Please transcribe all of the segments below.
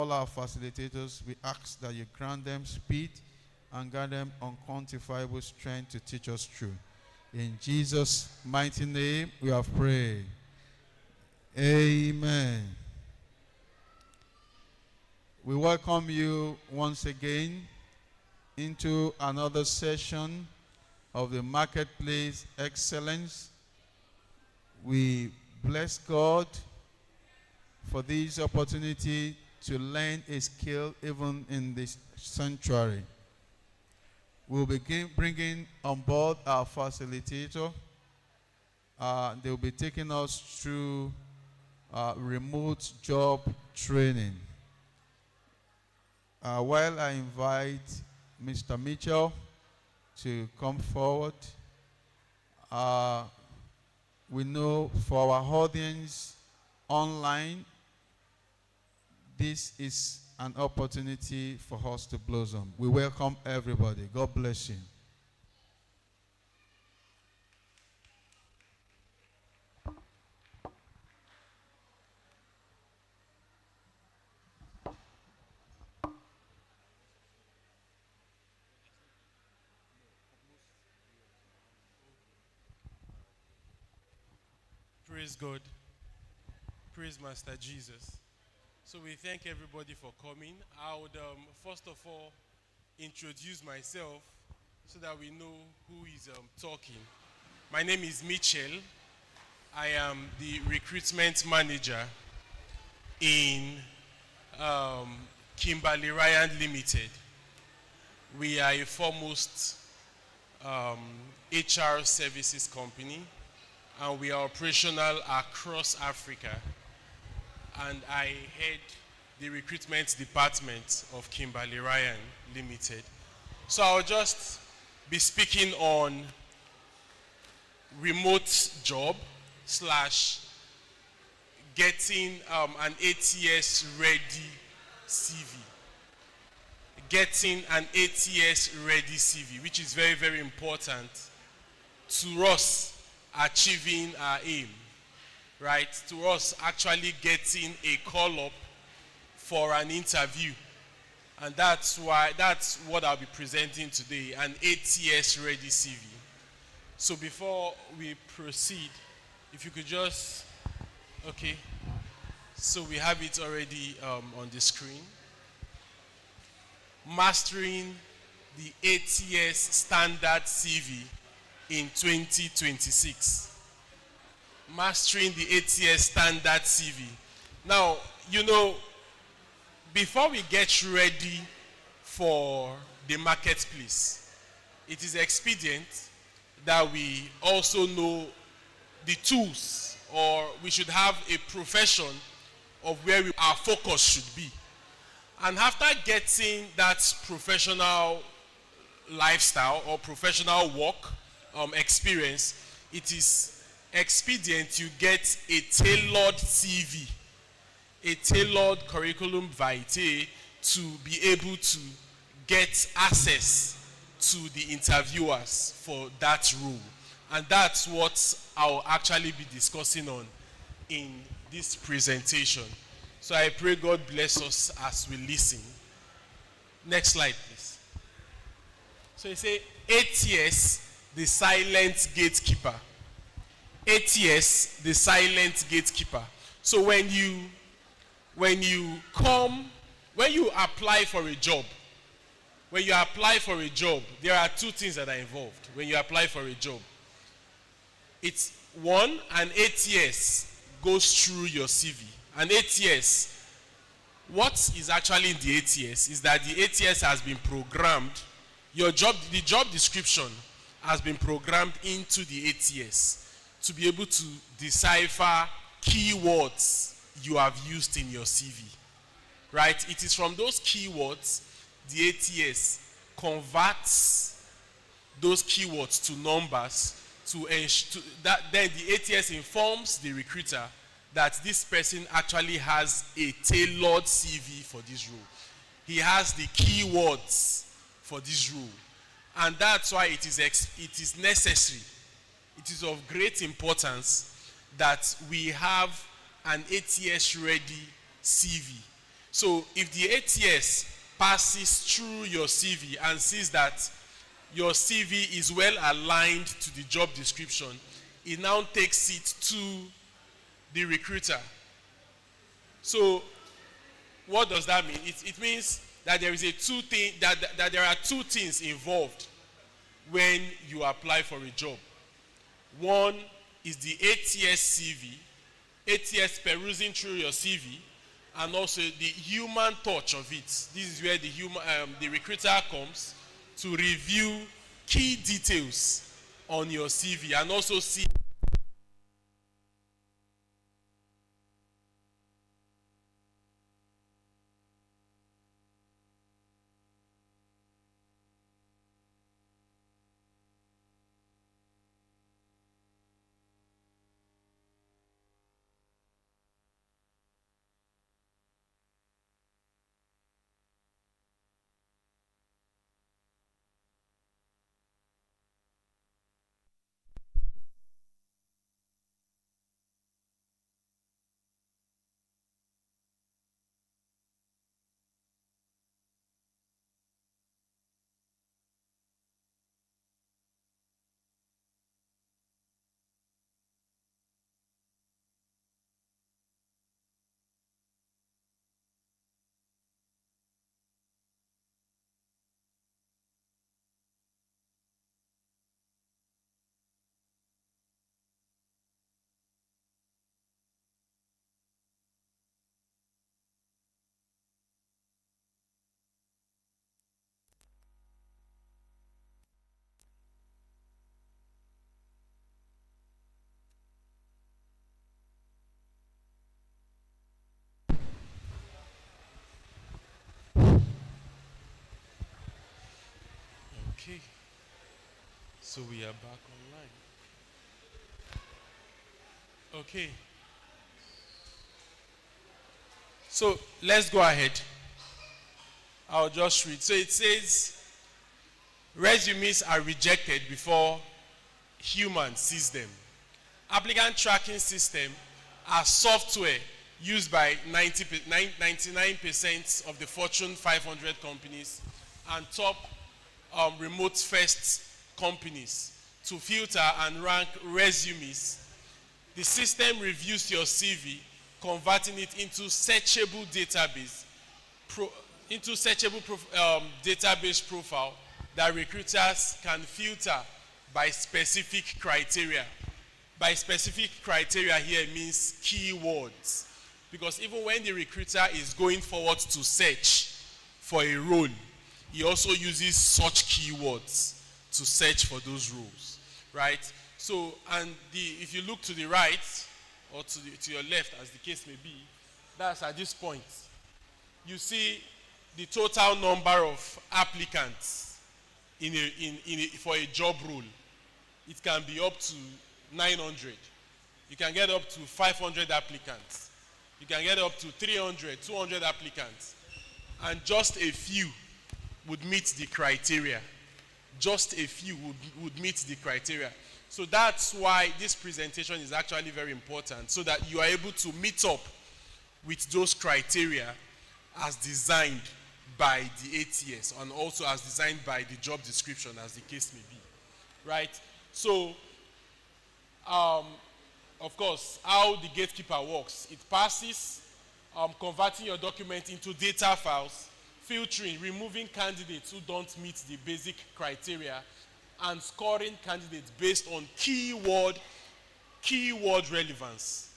All our facilitators, we ask that you grant them speed and grant them unquantifiable strength to teach us truth. In Jesus' mighty name, we have prayed. Amen. We welcome you once again into another session of the Marketplace Excellence. We bless God for this opportunity to learn a skill even in this sanctuary. We'll begin bringing on board our facilitator. They'll be taking us through remote job training. While I invite Mr. Mitchell to come forward, we know for our audience online, this is an opportunity for us to blossom. We welcome everybody. God bless you. Praise God. Praise Master Jesus. So we thank everybody for coming. I would first of all introduce myself so that we know who is talking. My name is Mitchell. I am the recruitment manager in Kimberly Ryan Limited. We are a foremost HR services company, and we are operational across Africa. And I head the recruitment department of Kimberly Ryan Limited. So I'll just be speaking on remote job / getting an ATS ready CV. Getting an ATS ready CV, which is very, very important to us achieving our aim. Right, to us actually getting a call up for an interview. And that's what I'll be presenting today, an ATS ready CV. So before we proceed, if you could just, okay, so we have it already on the screen. Mastering the ATS standard CV in 2026. Mastering the ATS standard CV. Now, you know, before we get ready for the marketplace, it is expedient that we also know the tools, or we should have a profession of where our focus should be. And after getting that professional lifestyle or professional work experience, it is expedient you get a tailored CV, a tailored curriculum vitae to be able to get access to the interviewers for that role. And that's what I'll actually be discussing on in this presentation. So I pray God bless us as we listen. Next slide, please. So you say ATS, the silent gatekeeper. ATS, the silent gatekeeper. So when you apply for a job, there are two things that are involved when you apply for a job. It's one, an ATS goes through your CV. An ATS, what is actually in the ATS is that the ATS has been programmed, the job description has been programmed into the ATS to be able to decipher keywords you have used in your CV, right? It is from those keywords the ATS converts those keywords to numbers to ensure that then the ATS informs the recruiter that this person actually has a tailored CV for this role. He has the keywords for this role, and that's why it is necessary. It is of great importance that we have an ATS ready CV. So if the ATS passes through your CV and sees that your CV is well aligned to the job description, it now takes it to the recruiter. So what does that mean? It means that there is that there are two things involved when you apply for a job. One is the ATS CV, ATS perusing through your CV, and also the human touch of it. This is where the recruiter comes to review key details on your CV and also see. Okay, so we are back online. Okay, so let's go ahead. I'll just read. So it says, resumes are rejected before human sees them. Applicant tracking system are software used by 99% of the Fortune 500 companies and top remote first companies to filter and rank resumes. The system reviews your CV, converting it into searchable database database profile that recruiters can filter by specific criteria. By specific criteria here means keywords. Because even when the recruiter is going forward to search for a role, he also uses such keywords to search for those roles, right? So, and if you look to the right or to your left, as the case may be, that's at this point. You see the total number of applicants for a job role. It can be up to 900. You can get up to 500 applicants. You can get up to 300, 200 applicants. And just a few would meet the criteria. Just a few would meet the criteria. So that's why this presentation is actually very important, so that you are able to meet up with those criteria as designed by the ATS and also as designed by the job description, as the case may be, right? So, of course, how the gatekeeper works. It passes, converting your document into data files, filtering, removing candidates who don't meet the basic criteria, and scoring candidates based on keyword relevance.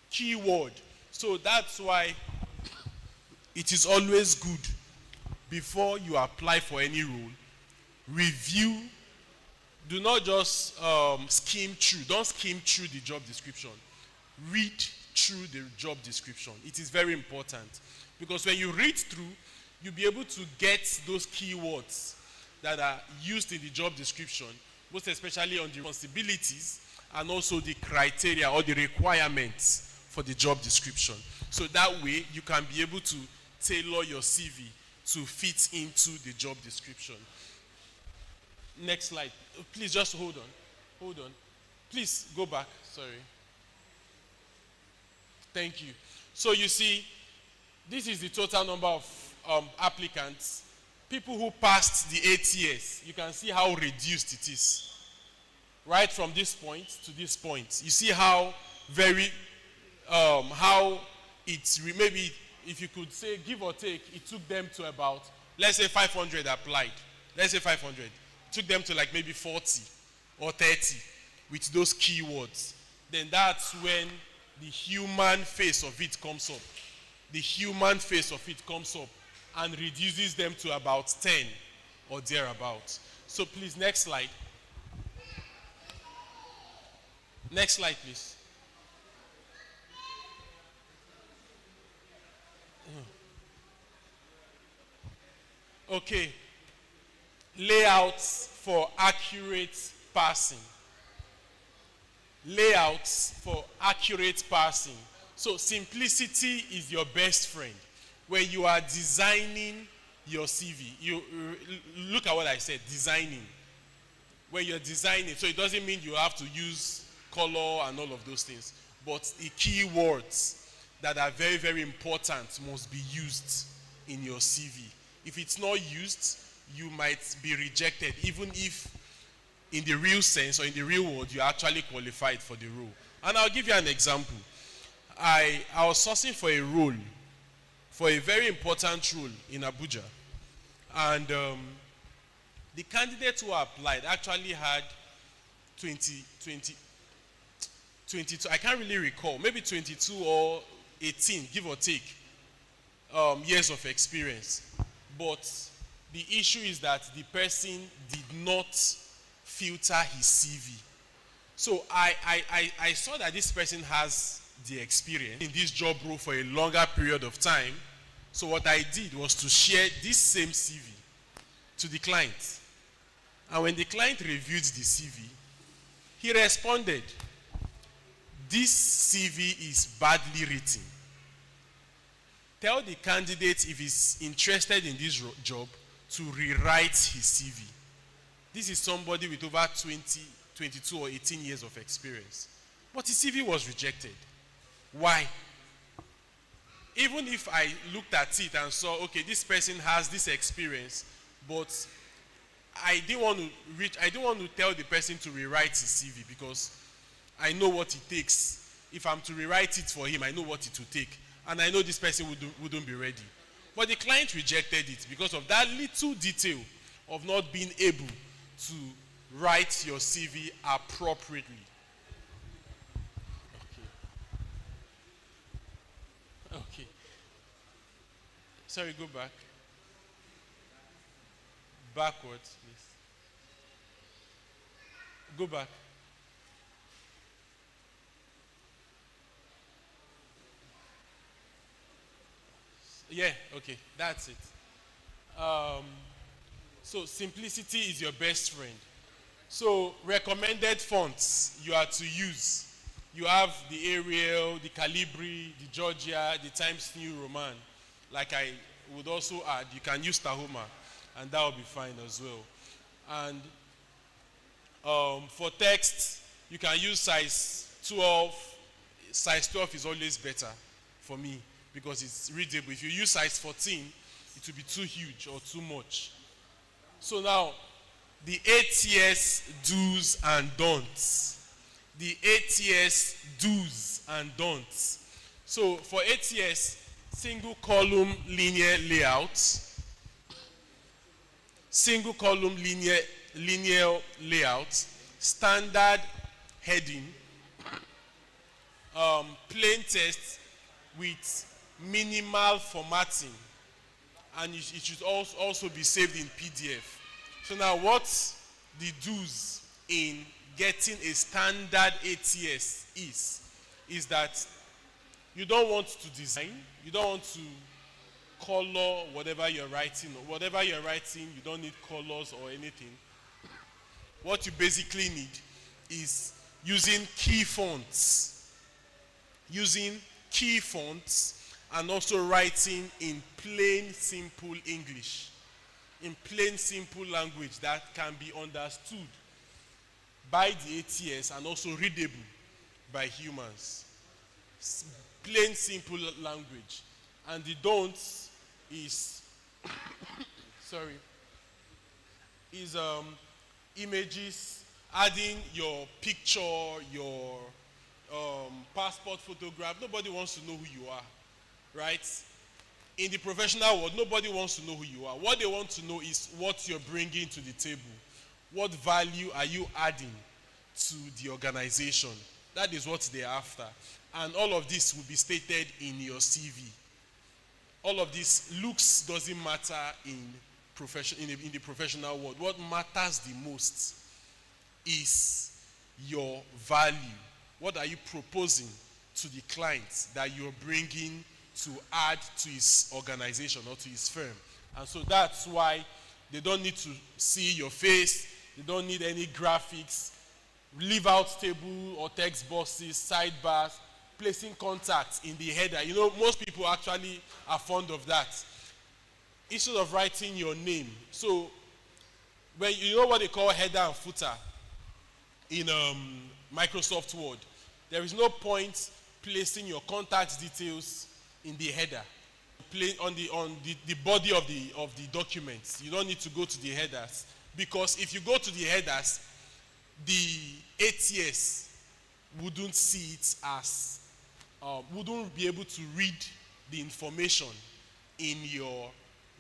Keyword. So that's why it is always good, before you apply for any role, review. Do not just skim through. Don't skim through the job description. Read through the job description. It is very important, because when you read through, you'll be able to get those keywords that are used in the job description, most especially on the responsibilities and also the criteria or the requirements for the job description. So that way you can be able to tailor your CV to fit into the job description. Next slide. Please just hold on. Hold on. Please go back. Sorry. Thank you. So you see, This is the total number of applicants. People who passed the ATS. You can see how reduced it is. Right from this point to this point. You see how how it's maybe, if you could say, give or take, it took them to about, let's say 500 applied. Let's say 500. It took them to like maybe 40 or 30 with those keywords. Then that's when the human face of it comes up. The human face of it comes up and reduces them to about 10 or thereabouts. So please, next slide. Next slide, please. Okay. Layouts for accurate parsing. Layouts for accurate parsing. So simplicity is your best friend. When you are designing your CV, you look at what I said, designing. When you're designing, so it doesn't mean you have to use color and all of those things, but the keywords that are very, very important must be used in your CV. If it's not used, you might be rejected, even if in the real sense or in the real world, you're actually qualified for the role. And I'll give you an example. I was sourcing for a role, for a very important role in Abuja. And the candidate who applied actually had 22, I can't really recall, maybe 22 or 18, give or take, years of experience. But the issue is that the person did not filter his CV. So I saw that this person has the experience in this job role for a longer period of time. So what I did was to share this same CV to the client. And when the client reviewed the CV, he responded, "This CV is badly written. Tell the candidate if he's interested in this job to rewrite his CV." This is somebody with over 20, 22 or 18 years of experience. But his CV was rejected. Why? Even if I looked at it and saw, okay, this person has this experience, but I didn't want to tell the person to rewrite his CV because I know what it takes. If I'm to rewrite it for him, I know what it will take. And I know this person wouldn't be ready. But the client rejected it because of that little detail of not being able to write your CV appropriately. Okay. Sorry, go back. Backwards, please. Go back. Yeah, okay, that's it. So simplicity is your best friend. So recommended fonts you are to use. You have the Arial, the Calibri, the Georgia, the Times New Roman. Like I would also add, you can use Tahoma, and that will be fine as well. And for text, you can use size 12. Size 12 is always better for me because it's readable. If you use size 14, it will be too huge or too much. So now, the ATS do's and don'ts. The ATS do's and don'ts. So for ATS, single column linear layout, single column linear layout, standard heading, plain text with minimal formatting, and it should also be saved in PDF. So now what's the do's in getting a standard ATS is that you don't want to design, you don't want to color whatever you're writing. Whatever you're writing, you don't need colors or anything. What you basically need is using key fonts. Using key fonts and also writing in plain, simple English. In plain, simple language that can be understood by the ATS and also readable by humans. Plain, simple language. And the don't is is images, adding your picture, your passport photograph. Nobody wants to know who you are, right? In the professional world, nobody wants to know who you are. What they want to know is what you're bringing to the table. What value are you adding to the organization? That is what they're after. And all of this will be stated in your CV. All of this looks doesn't matter in the professional world. What matters the most is your value. What are you proposing to the client that you're bringing to add to his organization or to his firm? And so that's why they don't need to see your face. They don't need any graphics, leave out table or text boxes, sidebars, placing contacts in the header. You know, most people actually are fond of that. Instead of writing your name. So, when you know what they call header and footer in Microsoft Word, there is no point placing your contact details in the header. On the body of the documents. You don't need to go to the headers, because if you go to the headers, the ATS wouldn't see it as wouldn't be able to read the information in your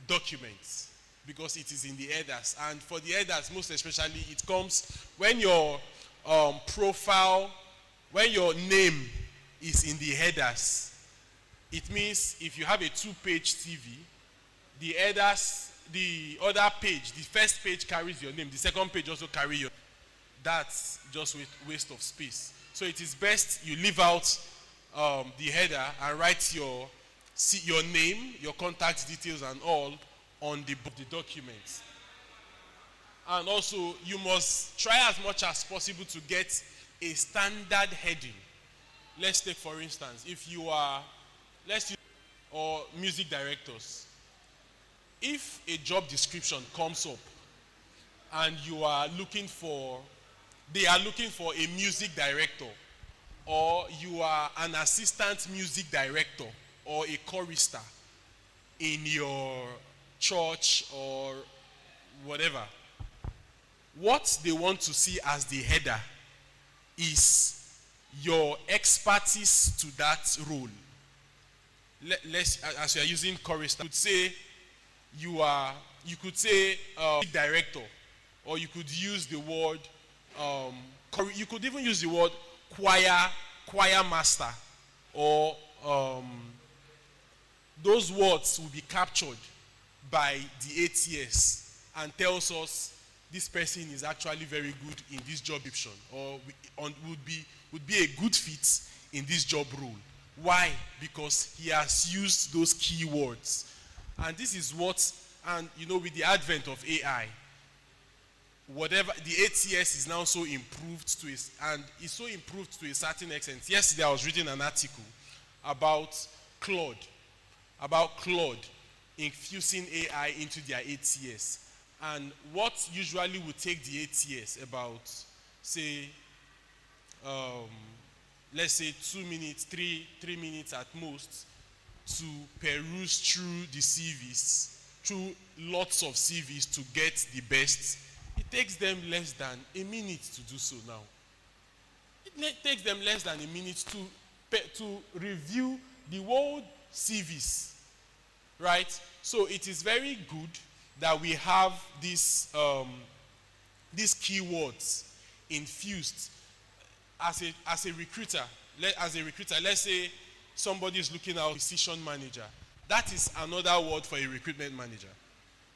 documents, because it is in the headers. And for the headers, most especially, it comes when your profile, when your name is in the headers. It means if you have a 2-page CV, the headers, the other page, the first page carries your name, the second page also carries your. That's just waste of space. So it is best you leave out the header and write your name, your contact details and all on the documents. And also, you must try as much as possible to get a standard heading. Let's take, for instance, if you are, or music directors. If a job description comes up and you are looking for, they are looking for a music director, or you are an assistant music director or a chorister in your church or whatever, what they want to see as the header is your expertise to that role. As you are using chorister, you could say director, or you could use the word you could even use the word choir master, or those words will be captured by the ATS and tells us this person is actually very good in this job description, or would be a good fit in this job role. Why? Because he has used those keywords. And this is what, and you know, with the advent of AI, whatever, the ATS is now so improved to it, and it's so improved to a certain extent. Yesterday I was reading an article about Claude infusing AI into their ATS. And what usually would take the ATS about, say, let's say 2 minutes, 3 minutes at most, to peruse through the CVs, through lots of CVs to get the best, it takes them less than a minute to do so now. It takes them less than a minute to review the whole CVs, right? So it is very good that we have these keywords infused. As a recruiter, let's say somebody is looking at decision manager. That is another word for a recruitment manager.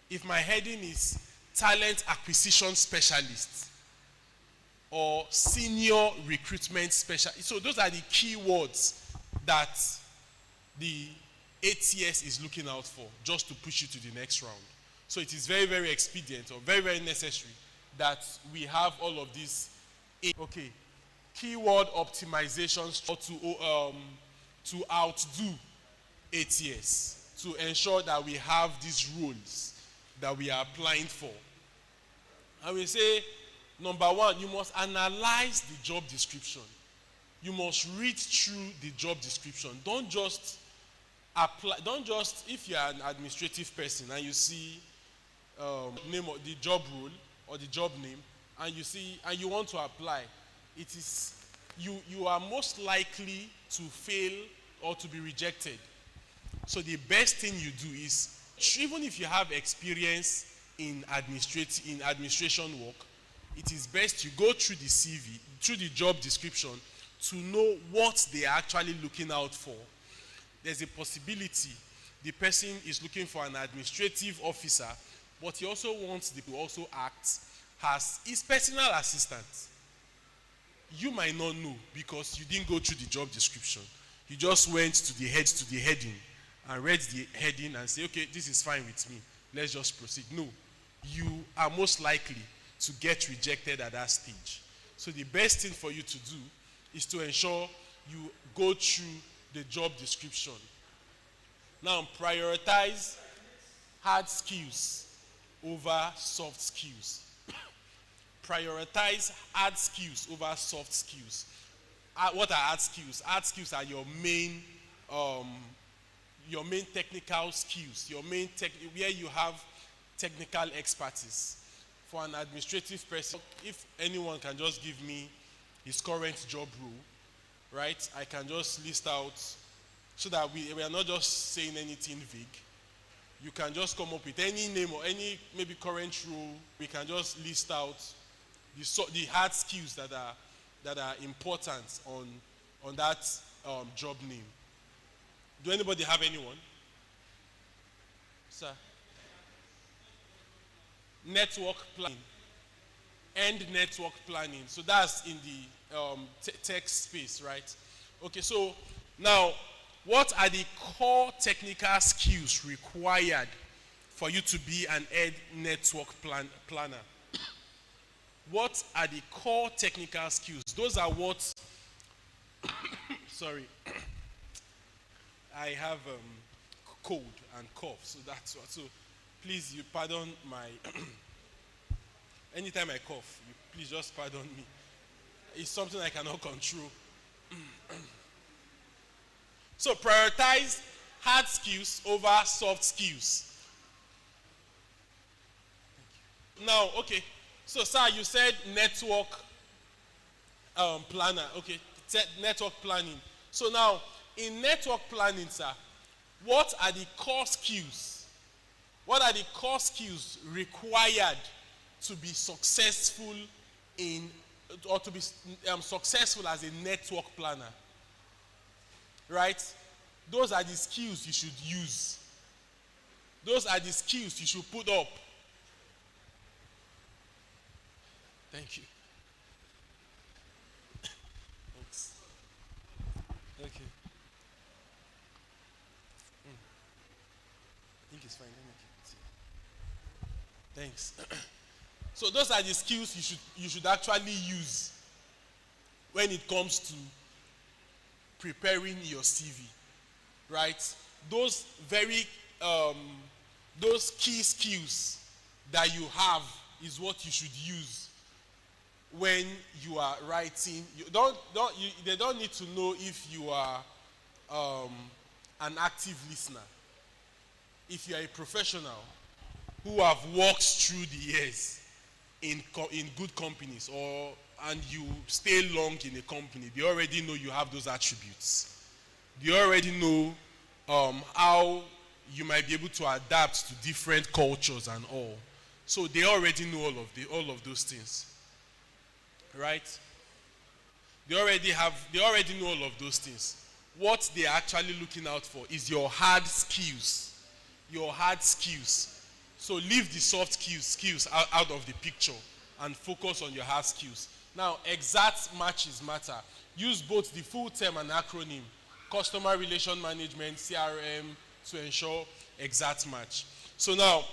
If my heading is talent acquisition specialist or senior recruitment specialist, so those are the keywords that the ATS is looking out for, just to push you to the next round. So it is very, very expedient, or very, very necessary that we have all of this. Okay, keyword optimizations to outdo ATS, to ensure that we have these rules that we are applying for. And we say, number one, you must analyze the job description. You must read through the job description. Don't just apply. Don't just, if you're an administrative person and you see name of the job role or the job name, and you see and you want to apply, it is you are most likely to fail or to be rejected. So the best thing you do is, even if you have experience in administration work, it is best you go through the CV, through the job description, to know what they are actually looking out for. There's a possibility the person is looking for an administrative officer, but he also wants to also act as his personal assistant. You might not know because you didn't go through the job description. You just went to the heading and read the heading and say, okay, this is fine with me. Let's just proceed. No, you are most likely to get rejected at that stage. So the best thing for you to do is to ensure you go through the job description. Now, prioritize hard skills over soft skills. Prioritize hard skills over soft skills. What are hard skills? Hard skills are your main technical skills, where you have technical expertise. For an administrative person, if anyone can just give me his current job role, right? I can just list out, so that we are not just saying anything vague. You can just come up with any name or any maybe current role. We can just list out the hard skills that are important on that job name. Do anybody have anyone? Sir? Network planning. End network planning. So that's in the tech space, right? Okay, so now, what are the core technical skills required for you to be an end network planner? What are the core technical skills? Those are what, sorry, I have cold and cough, so that's what. So please, you pardon my, anytime I cough, you please just pardon me. It's something I cannot control. So prioritize hard skills over soft skills. Now, okay. So, sir, you said network planner. Okay, network planning. So now, in network planning, sir, what are the core skills? What are the core skills required to be successful or to be successful as a network planner? Right? Those are the skills you should use. Those are the skills you should put up. Thank you. Thanks. Okay. I think it's fine. Let me keep it. Thanks. So those are the skills you should actually use when it comes to preparing your CV, right? Those those key skills that you have is what you should use when you are writing. They don't need to know if you are an active listener. If you are a professional who have worked through the years in good companies, and you stay long in a company, they already know you have those attributes. They already know how you might be able to adapt to different cultures and all. So they already know all of those things. Right? They already know all of those things. What they are actually looking out for is your hard skills. Your hard skills. So leave the soft skills out of the picture and focus on your hard skills. Now, exact matches matter. Use both the full term and acronym, customer relation management, CRM, to ensure exact match. So now,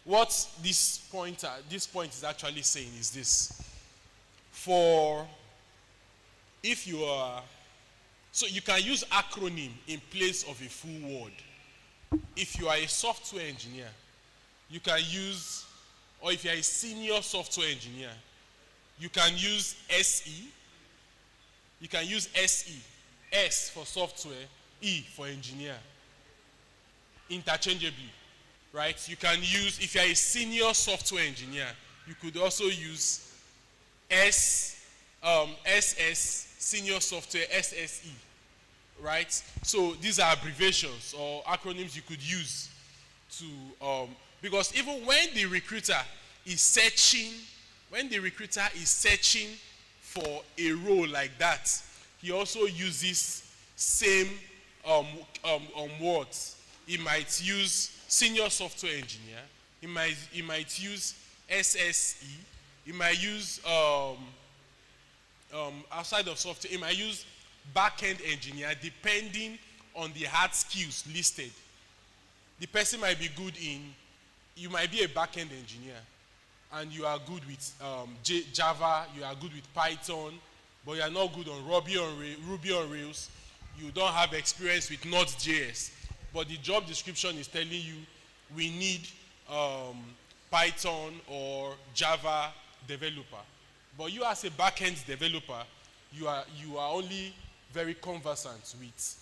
what this point is actually saying is this. So you can use acronym in place of a full word. If you are a software engineer, you can use, or if you are a senior software engineer, you can use SE. You can use SE. S for software, E for engineer. interchangeably, right? You can use, if you're a senior software engineer, you could also use SS, senior software, SSE, right? So these are abbreviations or acronyms you could use to, because even when the recruiter is searching for a role like that, he also uses same words. He might use senior software engineer. He might use SSE. He might use outside of software. He might use back-end engineer, depending on the hard skills listed. The person might be good in. You might be a back-end engineer, and you are good with Java. You are good with Python, but you are not good on Ruby on Rails. You don't have experience with Node.js, but the job description is telling you we need Python or Java developer. But you as a back-end developer, you are only very conversant with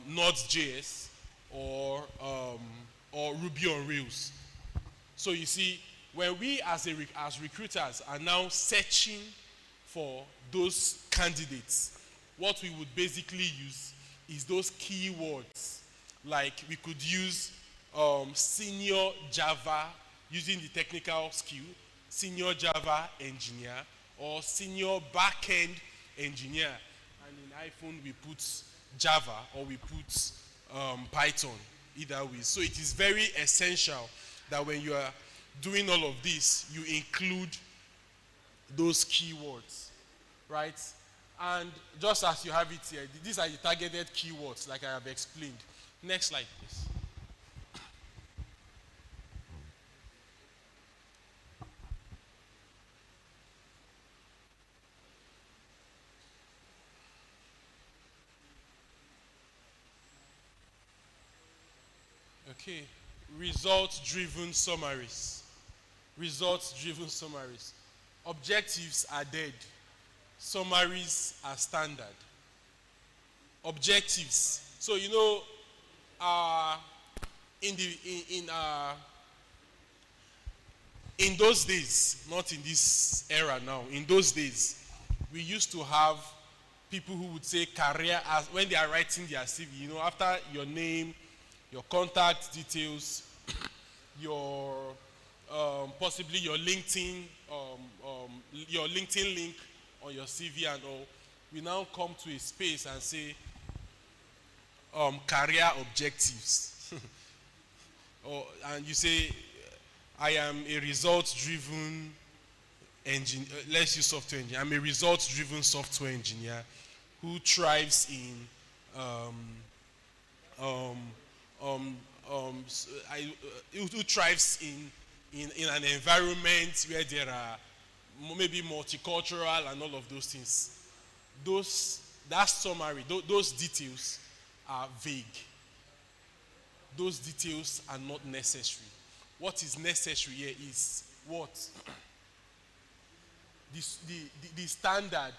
Node.js or Ruby on Rails. So you see, when we as recruiters are now searching for those candidates, what we would basically use is those keywords. Like we could use senior Java, using the technical skill, senior Java engineer, or senior backend engineer. And in iPhone we put Java or we put Python, either way. So it is very essential that when you are doing all of this, you include those keywords, right? And just as you have it here, these are the targeted keywords like I have explained. Next slide, please. Okay, results-driven summaries. Results-driven summaries. Objectives are dead. Summaries are standard. Objectives. So you know, in those days, not in this era now, in those days, we used to have people who would say career as when they are writing their CV. You know, after your name, your contact details, your possibly your LinkedIn link on your CV and all, we now come to a space and say career objectives. And you say, I am a results-driven engineer. Let's use software engineer. I'm a results-driven software engineer who thrives in who thrives in an environment where there are maybe multicultural and all of those things. That summary, those details are vague. Those details are not necessary. What is necessary here is what? The standard,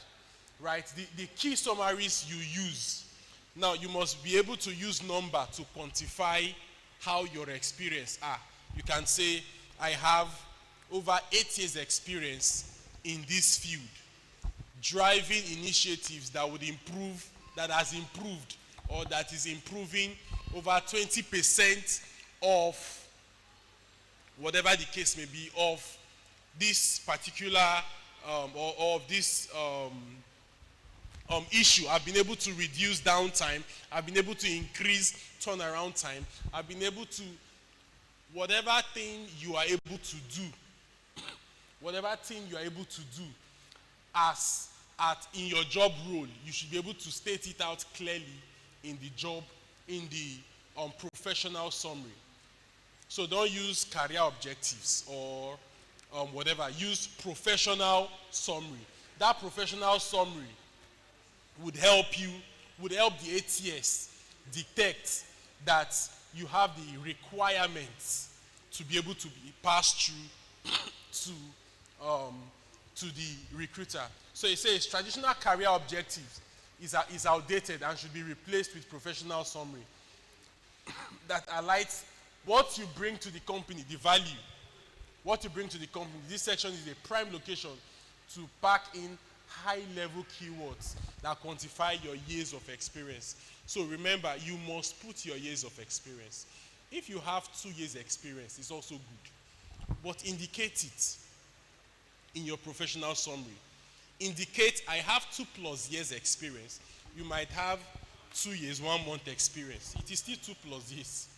right? The key summaries you use. Now, you must be able to use number to quantify how your experience are. You can say, I have over 8 years experience in this field, driving initiatives that would improve, that has improved, or that is improving over 20% of whatever the case may be of this particular or of this issue. I've been able to reduce downtime. I've been able to increase turnaround time. I've been able to, whatever thing you are able to do, whatever thing you are able to do in your job role, you should be able to state it out clearly in the job, in the professional summary. So don't use career objectives or whatever. Use professional summary. That professional summary would help the ATS detect that you have the requirements to be able to be passed through to the recruiter. So it says traditional career objectives is outdated and should be replaced with professional summary. that highlights what you bring to the company, the value. What you bring to the company. This section is a prime location to pack in high-level keywords that quantify your years of experience. So remember, you must put your years of experience. If you have 2 years experience, it's also good. But indicate it in your professional summary. Indicate, I have 2+ years experience. You might have 2 years, 1 month experience. It is still 2+ years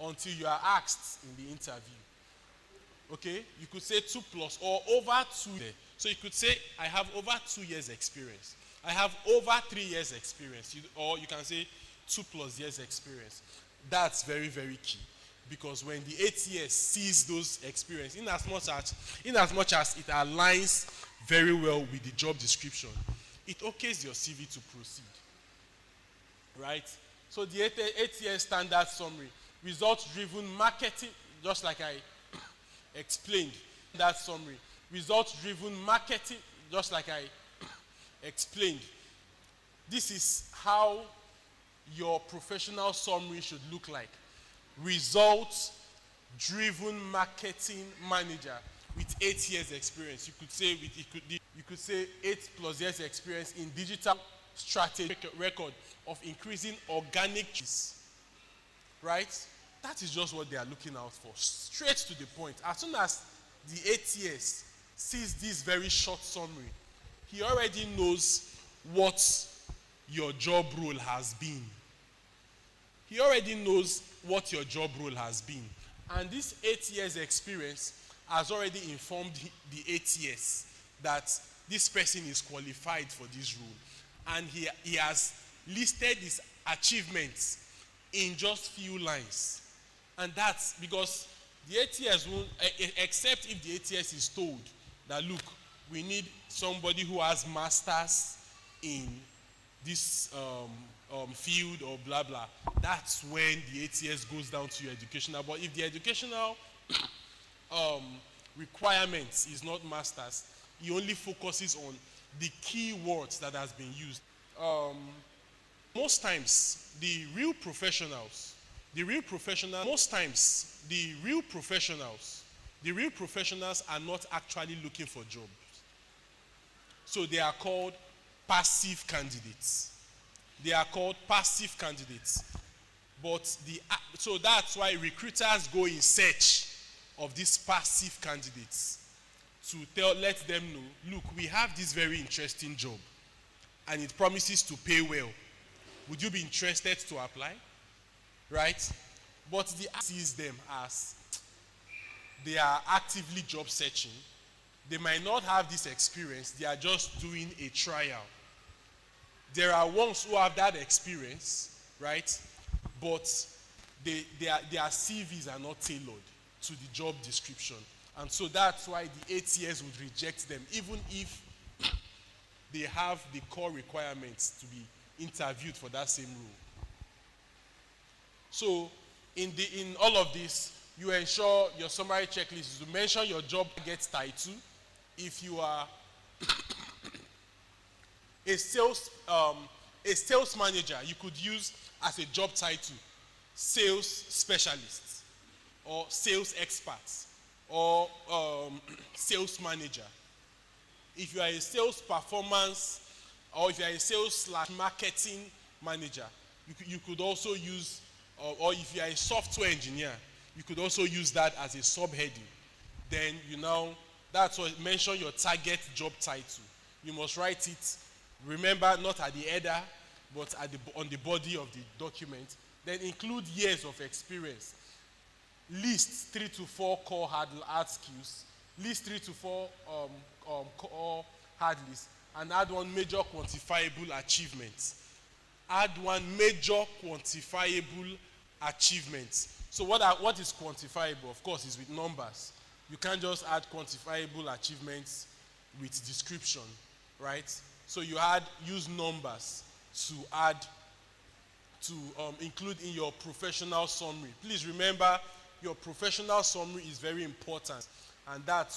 until you are asked in the interview. Okay? You could say 2+ or over 2 years. So you could say, I have over 2 years experience. I have over 3 years experience. Or you can say 2+ years experience. That's very, very key. Because when the ATS sees those experience, in as much as it aligns very well with the job description, it okays your CV to proceed. Right? So the ATS standard summary, results-driven marketing, just like I explained that summary. Results-driven marketing, just like I explained. This is how your professional summary should look like. Results-driven marketing manager with 8 years experience. You could say 8+ years experience in digital strategy record of increasing organic trees. Right? That is just what they are looking out for. Straight to the point. As soon as the ATS sees this very short summary, he already knows what your job role has been. He already knows what your job role has been. And this 8 years experience has already informed the ATS that this person is qualified for this role. And he has listed his achievements in just few lines. And that's because the ATS won't, except if the ATS is told that, look, we need somebody who has masters in this field or blah blah. That's when the ATS goes down to your educational. But if the educational requirements is not masters, he only focuses on the key words that has been used. Most times, the real professionals are not actually looking for jobs. So they are called passive candidates. But so that's why recruiters go in search of these passive candidates to let them know, look, we have this very interesting job and it promises to pay well. Would you be interested to apply? Right? But the sees them as they are actively job searching. They might not have this experience. They are just doing a trial. There are ones who have that experience, right? But their CVs are not tailored to the job description. And so that's why the ATS would reject them, even if they have the core requirements to be interviewed for that same role. So in all of this, you ensure your summary checklist is to mention your job gets title. If you are a sales manager, you could use as a job title sales specialist or sales expert or sales manager. If you are a sales performance or if you are a sales/marketing manager, you could also use, or if you are a software engineer, you could also use that as a subheading. Then that's what mention your target job title. You must write it, remember, not at the header, but on the body of the document. Then include years of experience. List 3 to 4 core hard skills. List 3 to 4 core hard lists, and add one major quantifiable achievement. Add one major quantifiable achievement. So what is quantifiable? Of course, is with numbers. You can't just add quantifiable achievements with description, right? So you use numbers to include in your professional summary. Please remember, your professional summary is very important, and that's